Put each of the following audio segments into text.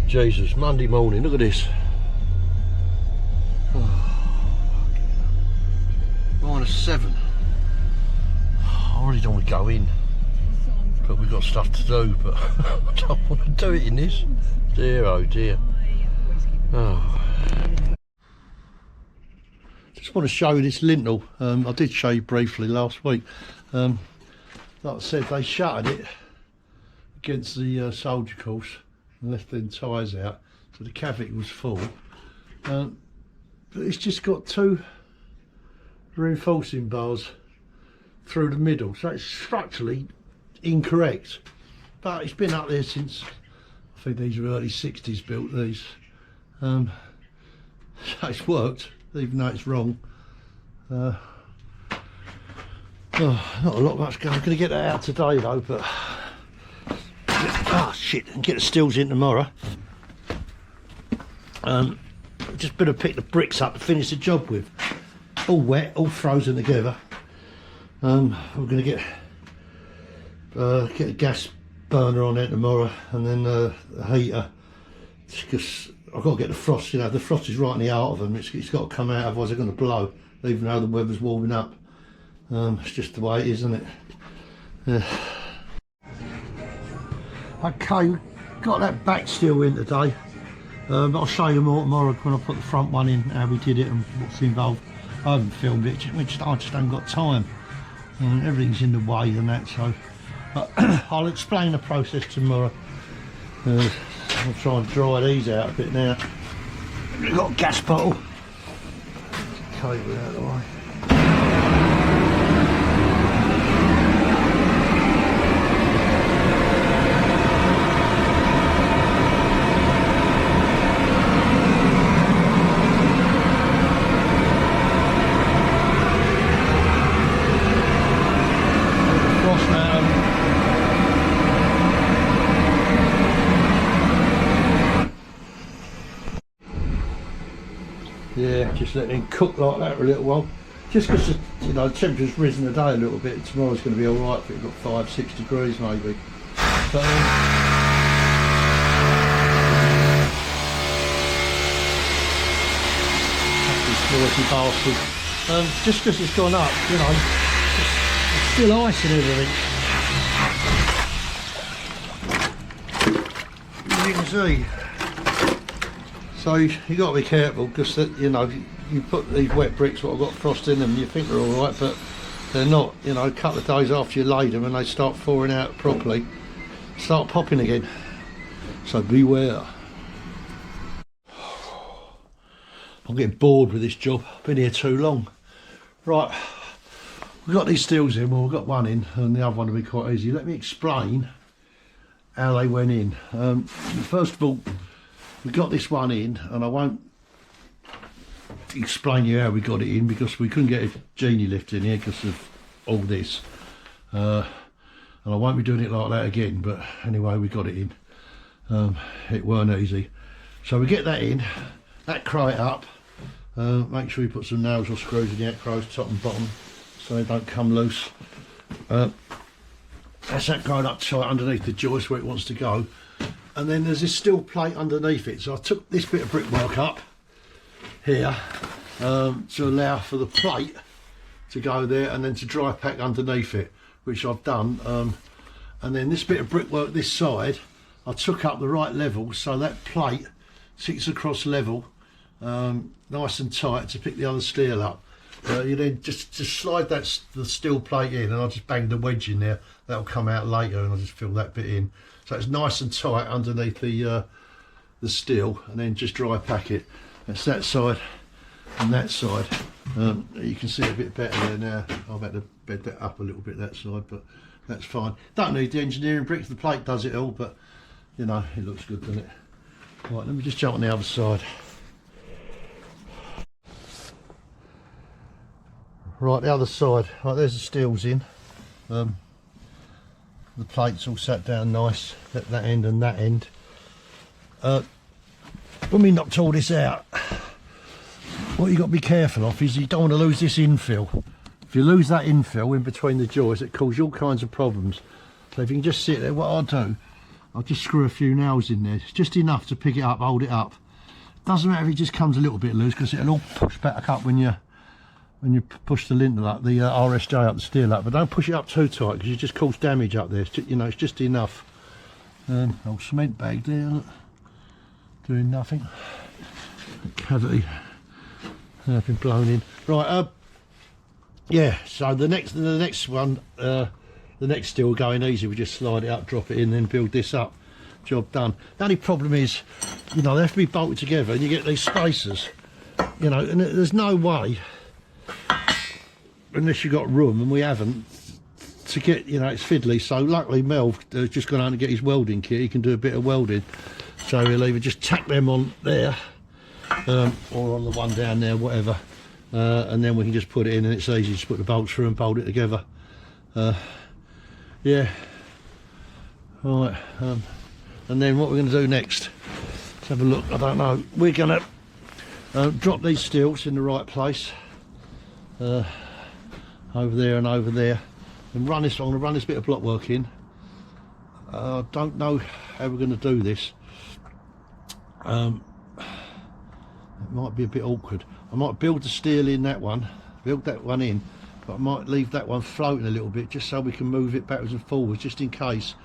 Jesus, Monday morning, look at this. Oh, -7. I really don't want to go in, but we've got stuff to do, but I don't want to do it in this. Dear, oh dear. Oh. Just want to show you this lintel. I did show you briefly last week. Like I said, they shuttered it against the soldier course and left them tyres out, so the cavity was full. But it's just got 2 reinforcing bars through the middle, so it's structurally incorrect. But it's been up there since, I think these were early 60s built, these. So it's worked, even though it's wrong. Oh, not a lot much going. I'm going to get that out today though, but shit, and get the stills in tomorrow. Just better pick the bricks up to finish the job with. All wet, all frozen together. We're going to get a gas burner on there tomorrow, and then a heater, because I've got to get the frost. You know, the frost is right in the heart of them. It's got to come out, otherwise they're going to blow, even though the weather's warming up. It's just the way it is, isn't it? Yeah. Okay, got that back steel in today. I'll show you more tomorrow when I put the front one in, how we did it and what's involved. I haven't filmed it, I just haven't got time. Everything's in the way and that, so I'll explain the process tomorrow. I'll try and dry these out a bit now. We've got a gas bottle. Cable out of the way. Yeah, just letting it cook like that for a little while. Just because, you know, the temperature's risen today a little bit. Tomorrow's going to be alright if it's got 5-6 degrees maybe. But, noisy bastard. Just because it's gone up, you know, it's still ice and everything. As you can see. So you got to be careful, because you know, you put these wet bricks, what have got frost in them, you think they're all right, but they're not. You know, a couple of days after you laid them and they start thawing out properly, start popping again. So beware. I'm getting bored with this job. I've been here too long. Right, we've got these steels in. Well, we've got one in, and the other one will be quite easy. Let me explain how they went in. First of all, we got this one in, and I won't explain you how we got it in, because we couldn't get a genie lift in here because of all this, and I won't be doing it like that again. But anyway, we got it in. It weren't easy, so we get that in, that crate up. Make sure you put some nails or screws in the outcrows, top and bottom, so they don't come loose. That's that going up tight underneath the joist where it wants to go. And then there's this steel plate underneath it, so I took this bit of brickwork up here to allow for the plate to go there, and then to dry pack underneath it, which I've done. And then this bit of brickwork this side, I took up the right level, so that plate sits across level, nice and tight, to pick the other steel up. You then just slide the steel plate in, and I'll just bang the wedge in there. That'll come out later, and I'll just fill that bit in. So it's nice and tight underneath the steel, and then just dry pack it. That's that side and that side. You can see a bit better there now. I've had to bed that up a little bit, that side, but that's fine. Don't need the engineering bricks, the plate does it all, but you know, it looks good, doesn't it? Right, let me just jump on the other side. Right, the other side. Right, there's the steels in. The plates all sat down nice at that end and that end. When we knocked all this out, what you got to be careful of is you don't want to lose this infill. If you lose that infill in between the joists, it causes all kinds of problems. So if you can just sit there, what I'll do, I'll just screw a few nails in there. It's just enough to pick it up, hold it up. Doesn't matter if it just comes a little bit loose, because it'll all push back up when you push the lintel up, the RSJ up, the steel up. But don't push it up too tight, because you just cause damage up there. It's just, you know, it's just enough. Old cement bag there, look, doing nothing. Cavity been blown in. Right, yeah. So the next one, the next steel going easy. We just slide it up, drop it in, then build this up. Job done. The only problem is, you know, they have to be bolted together, and you get these spacers. You know, and there's no way, unless you've got room, and we haven't, to get, you know, it's fiddly. So luckily Mel has just gone out and get his welding kit. He can do a bit of welding, so he'll either just tack them on there, or on the one down there, whatever, and then we can just put it in, and it's easy. Just put the bolts through and bolt it together. Yeah. All right. And then what we're going to do next, let's have a look. I don't know. We're going to drop these steels in the right place, over there and over there, and run this. I'm going to run this bit of block work in. I don't know how we're going to do this. It might be a bit awkward. I might build the steel in that one, build that one in, but I might leave that one floating a little bit, just so we can move it backwards and forwards, just in case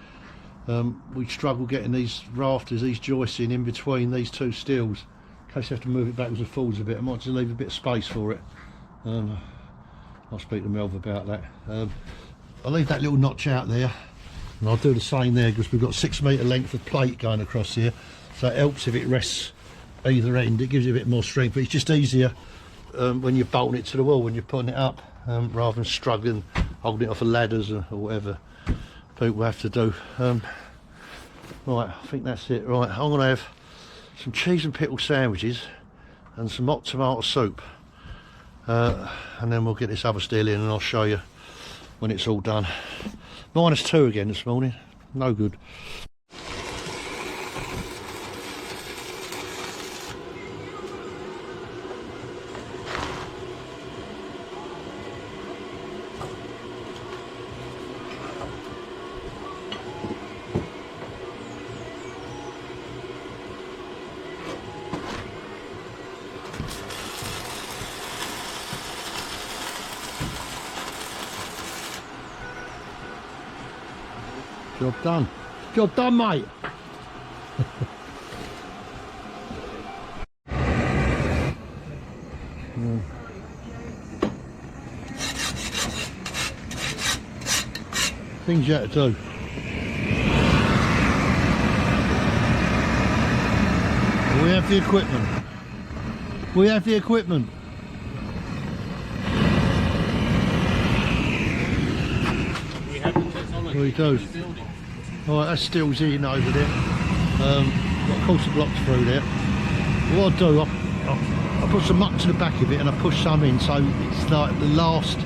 we struggle getting these rafters, these joists in between these two steels. In case you have to move it backwards and forwards a bit, I might just leave a bit of space for it. I'll speak to Melv about that. I'll leave that little notch out there, and I'll do the same there, because we've got 6 metre length of plate going across here, so it helps if it rests either end. It gives you a bit more strength, but it's just easier when you're bolting it to the wall, when you're putting it up, rather than struggling holding it off of ladders or whatever people have to do. Right, I think that's it. Right, I'm going to have some cheese and pickle sandwiches and some hot tomato soup, and then we'll get this other steel in, and I'll show you when it's all done. -2 again this morning, no good. Job done. Job done, mate. Things you have to do. We have the equipment. We have the equipment. We do. Alright, that's steel's in over there. Got a quarter blocks through there. What I'll do, I'll put some muck to the back of it, and I push some in, so it's like the last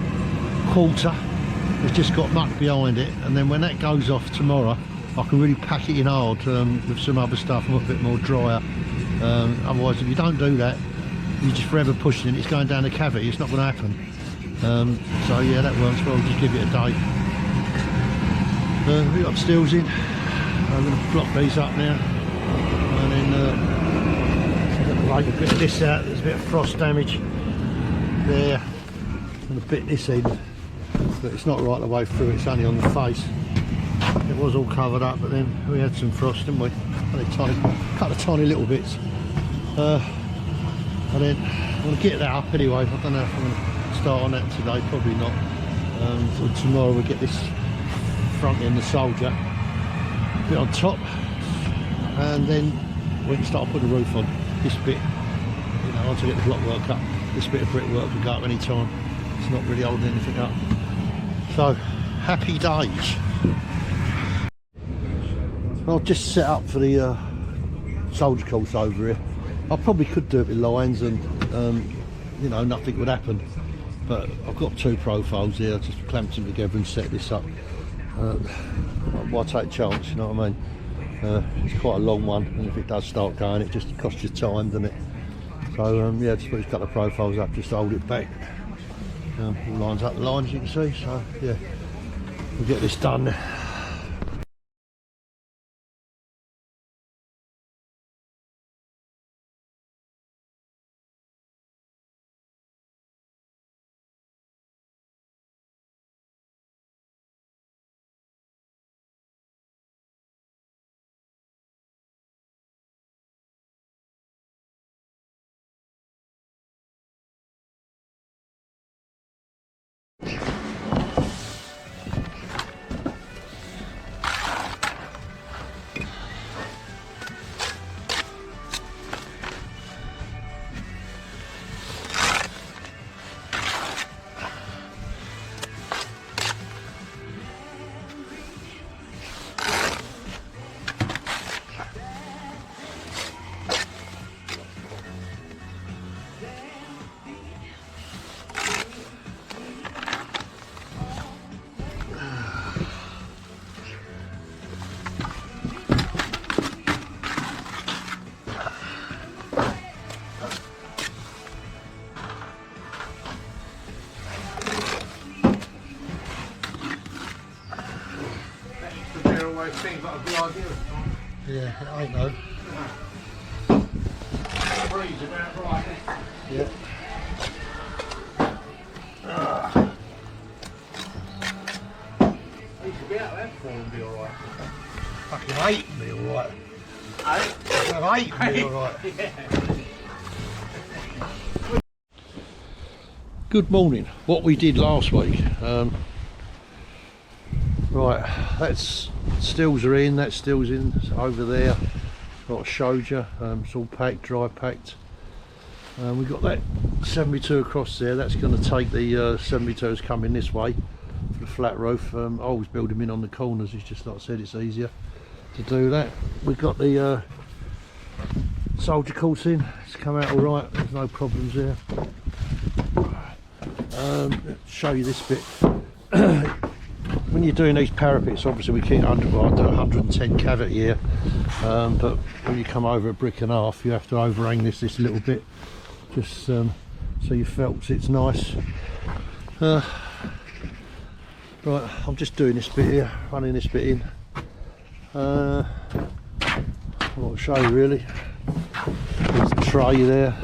quarter has just got muck behind it, and then when that goes off tomorrow, I can really pack it in hard with some other stuff, a bit more drier. Otherwise, if you don't do that, you're just forever pushing it. It's going down the cavity. It's not going to happen. So yeah, that works well. Just give it a day. We've got steels in. I'm going to block these up now, and then like a bit of this out. There's a bit of frost damage there, and a bit this end, but it's not right the way through. It's only on the face. It was all covered up, but then we had some frost, didn't we? Only a couple of tiny little bits. And then I'm going to get that up anyway. I don't know if I'm going to start on that today. Probably not. So tomorrow we'll get this front end, the soldier, a bit on top, and then we can start putting the roof on. This bit, you know, once I get the block work up, this bit of brickwork can go up any time. It's not really holding anything up. So, happy days. I'll just set up for the soldier course over here. I probably could do it with lines, and you know, nothing would happen. But I've got 2 profiles here. I just clamped them together and set this up. Why take a chance, you know what I mean? It's quite a long one, and if it does start going, it just costs you time, doesn't it? So yeah, just put a couple of profiles up just to hold it back. Lines up the lines, you can see. So yeah, we'll get this done. Thing, but a good idea. Yeah, it ain't no. Breeze about right. Yeah. He should be out there for and be alright. Fucking 8 and be alright. 8 and be alright. Good morning. What we did last week. Right, that's stills are in, that still's in, it's over there, what I showed you, it's all packed, dry packed. We've got that 72 across there, that's going to take the 72s coming this way for the flat roof. I always build them in on the corners, it's just like I said, it's easier to do that. We've got the soldier course in, it's come out alright, there's no problems there. Show you this bit. When you're doing these parapets, obviously we keep I do 110 cavity here, but when you come over a brick and a half, you have to overhang this little bit, just so you felt it's nice. Right, I'm just doing this bit here, running this bit in. I want to show you really. There's the tray there.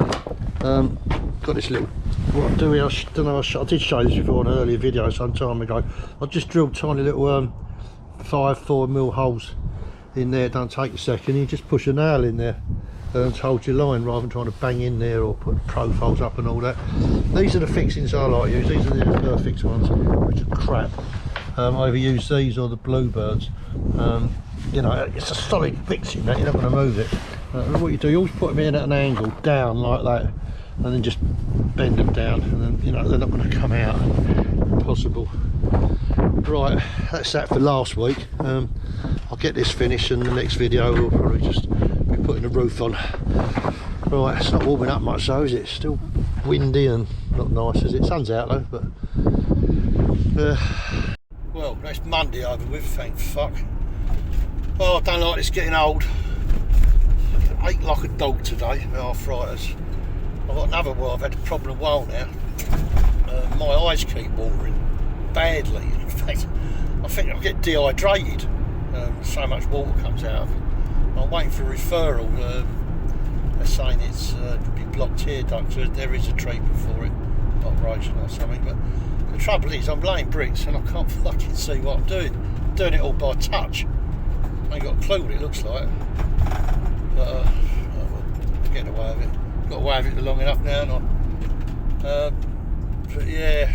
Got this little. What I do here, I don't know, I did show this before in an earlier video some time ago. I just drilled tiny little 4mm holes in there. Don't take a second, you just push a nail in there and hold your line rather than trying to bang in there or put profiles up and all that. These are the fixings I like to use, these are the perfect ones, which are crap. I either use these or the Bluebirds. You know, it's a solid fixing that, you're not going to move it. What you do, you always put them in at an angle, down like that, and then just bend them down, and then, you know, they're not going to come out. Impossible. Right, that's that for last week. I'll get this finished, and the next video we'll probably just be putting the roof on. Right, it's not warming up much though, is it? It's still windy and not nice, is it? Sun's out though, but well, that's Monday over with, thank fuck. Oh, I don't like this getting old. I ate like a dog today with arthritis. I've got another, well, I've had a problem a while now. My eyes keep watering badly. In fact, I think I'll get dehydrated. So much water comes out of it. I'm waiting for a referral. They're saying it's could be blocked tear ducts. There is a treatment for it, operation or something. But the trouble is, I'm laying bricks and I can't fucking see what I'm doing. I'm doing it all by touch. I ain't got a clue what it looks like. But oh well, I'm getting away with it. Got away with it long enough now, but yeah,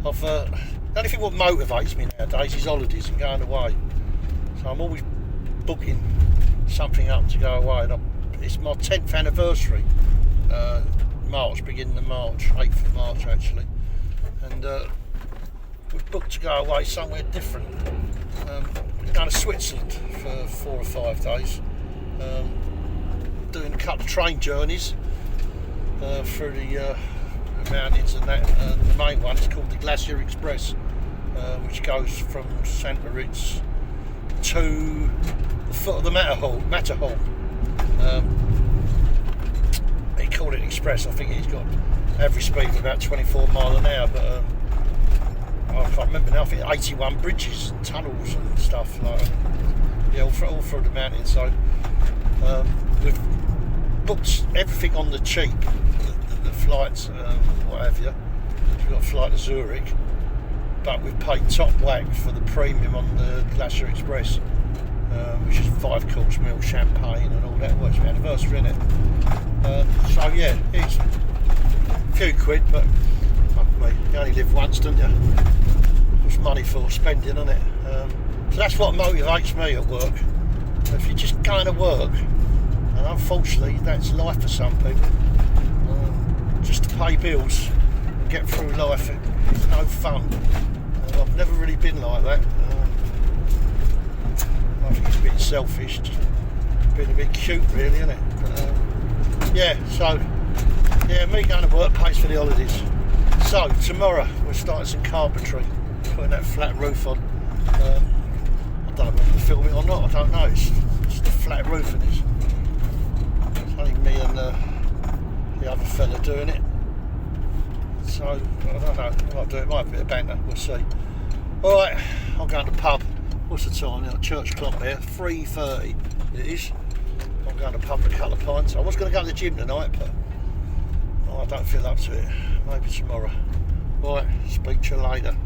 the only thing what motivates me nowadays is holidays and going away. So I'm always booking something up to go away, and it's my 10th anniversary, March, beginning of March, 8th of March actually, and we've booked to go away somewhere different. We're going to Switzerland for 4 or 5 days, doing a couple of train journeys through the mountains and that. The main one is called the Glacier Express, which goes from St. Moritz to the foot of the Matterhorn. They call it Express. I think he's got average speed of about 24 miles an hour, but I can't remember now. I think 81 bridges and tunnels and stuff like that. Yeah, all through the mountains. So we've booked everything on the cheap, the flights, what have you. We've got a flight to Zurich, but we've paid top whack for the premium on the Glacier Express, which is 5-course meal, champagne and all that. Well, it's my anniversary, isn't it? So yeah, it's a few quid, but me. You only live once, don't you? What's money for? Spending, isn't it? So that's what motivates me at work. If you're just going to work, and unfortunately that's life for some people, just to pay bills and get through life, it's no fun. I've never really been like that. I think it's a bit selfish, just being a bit cute really, isn't it? Yeah, so yeah, me going to work pays for the holidays. So tomorrow we're starting some carpentry, putting that flat roof on. I don't know whether to film it or not, I don't know. It's just a flat roof and it's only me and the other fella doing it. So I don't know, I might do it, might be a bit of banter, we'll see. Alright, I'm going to the pub. What's the time now? Church clock there, 3:30 it is. I'm going to the pub for a couple of pints. I was going to go to the gym tonight, but I don't feel up to it. Maybe tomorrow. Right, speak to you later.